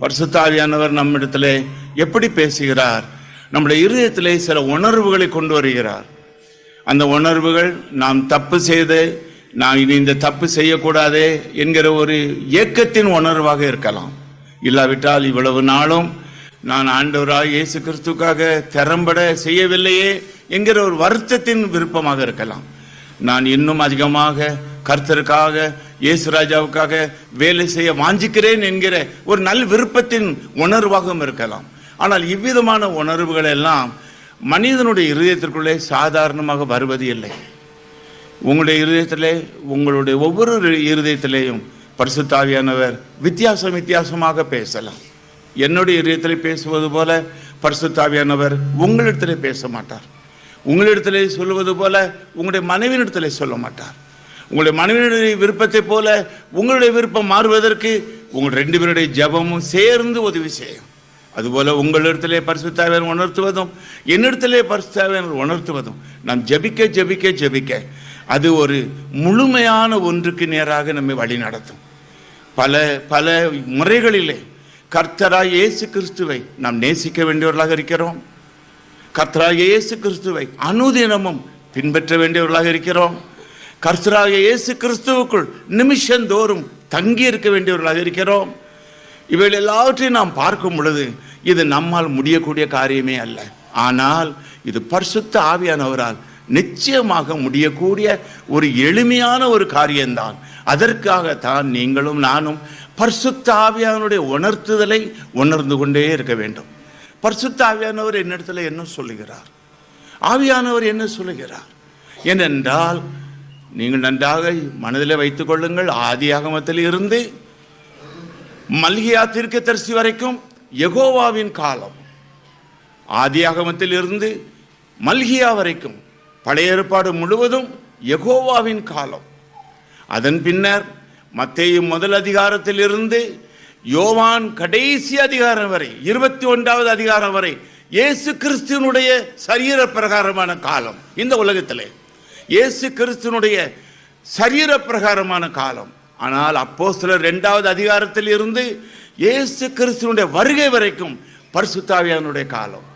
பரிசுத்த ஆவியானவர் நம்மிடத்திலே எப்படி பேசுகிறார்? நம்முடைய இருதயத்திலே சில உணர்வுகளை கொண்டு வருகிறார். அந்த உணர்வுகள் நாம் தப்பு செய்து நான் இனி இந்த தப்பு செய்யக்கூடாதே என்கிற ஒரு ஏக்கத்தின் உணர்வாக இருக்கலாம். இல்லாவிட்டால் இவ்வளவு நாளும் நான் ஆண்டவராய் இயேசு கிறிஸ்துக்காக திறம்பட செய்யவில்லையே என்கிற ஒரு வருத்தத்தின் விருப்பமாக இருக்கலாம். நான் இன்னும் அதிகமாக கர்த்தருக்காக இயேசு ராஜாவுக்காக வேலை செய்ய வாஞ்சிக்கிறேன் என்கிற ஒரு நல் விருப்பத்தின் உணர்வாகவும் இருக்கலாம். ஆனால் இவ்விதமான உணர்வுகள் எல்லாம் மனிதனுடைய இருதயத்திற்குள்ளே சாதாரணமாக வருவது இல்லை. உங்களுடைய இருதயத்திலே, உங்களுடைய ஒவ்வொரு இருதயத்திலேயும் பரிசுத்த ஆவியானவர் வித்தியாசமாக பேசலாம். என்னுடைய இருதயத்திலே பேசுவது போல பரிசுத்த ஆவியானவர் உங்களிடத்திலே பேச மாட்டார். உங்களிடத்திலே சொல்லுவது போல உங்களுடைய மனைவியிடத்திலே சொல்ல மாட்டார். உங்களுடைய மனைவியுடைய விருப்பத்தை போல உங்களுடைய விருப்பம் மாறுவதற்கு உங்கள் ரெண்டு பேருடைய ஜபமும் சேர்ந்து உதவி செய்யும். அதுபோல உங்களிடத்திலே பரிசுத்த ஆவியானவர் உணர்த்துவதும் என்னிடத்திலே பரிசுத்த ஆவியானவர் உணர்த்துவதும் நாம் ஜபிக்க அது ஒரு முழுமையான ஒன்றுக்கு நேராக நம்மை வழி நடத்தும். பல முறைகளிலே கர்த்தராய் இயேசு கிறிஸ்துவை நாம் நேசிக்க வேண்டியவர்களாக இருக்கிறோம். கர்த்தராகிய இயேசு கிறிஸ்துவை அனுதினமும் பின்பற்ற வேண்டியவர்களாக இருக்கிறோம். கர்த்தராகிய இயேசு கிறிஸ்துவுக்குள் நிமிஷந்தோறும் தங்கி இருக்க வேண்டியவர்களாக இருக்கிறோம். இவைகள் எல்லாவற்றையும் நாம் பார்க்கும் பொழுது இது நம்மால் முடியக்கூடிய காரியமே அல்ல. ஆனால் இது பரிசுத்த ஆவியானவரால் நிச்சயமாக முடியக்கூடிய ஒரு எளிமையான ஒரு காரியம்தான். அதற்காகத்தான் நீங்களும் நானும் பரிசுத்த ஆவியானவருடைய உணர்த்துதலை உணர்ந்து கொண்டே இருக்க வேண்டும். பரிசுத்த ஆவியானவர் என்னிடத்தில் என்ன சொல்லுகிறார்? ஆவியானவர் என்ன சொல்லுகிறார் ஏனென்றால் நீங்கள் நன்றாக மனதில் வைத்துக் கொள்ளுங்கள். ஆதியாகமத்தில் இருந்து மல்கியா தீர்க்கதரிசி வரைக்கும் யெகோவாவின் காலம். ஆதியாகமத்தில் இருந்து மல்கியா வரைக்கும் பழைய ஏற்பாடு முழுவதும் யெகோவாவின் காலம். அதன் பின்னர் மத்தேயு முதல் அதிகாரத்தில் இருந்து யோவான் கடைசி அதிகாரம் வரை 21வது அதிகாரம் வரை இயேசு கிறிஸ்துவனுடைய சரீர பிரகாரமான காலம். இந்த உலகத்திலே இயேசு கிறிஸ்துவனுடைய சரீர பிரகாரமான காலம். ஆனால் அப்போஸ்தலர் 2வது அதிகாரத்தில் இருந்து இயேசு கிறிஸ்துவனுடைய வருகை வரைக்கும் பரிசுத்த ஆவியானவருடைய காலம்.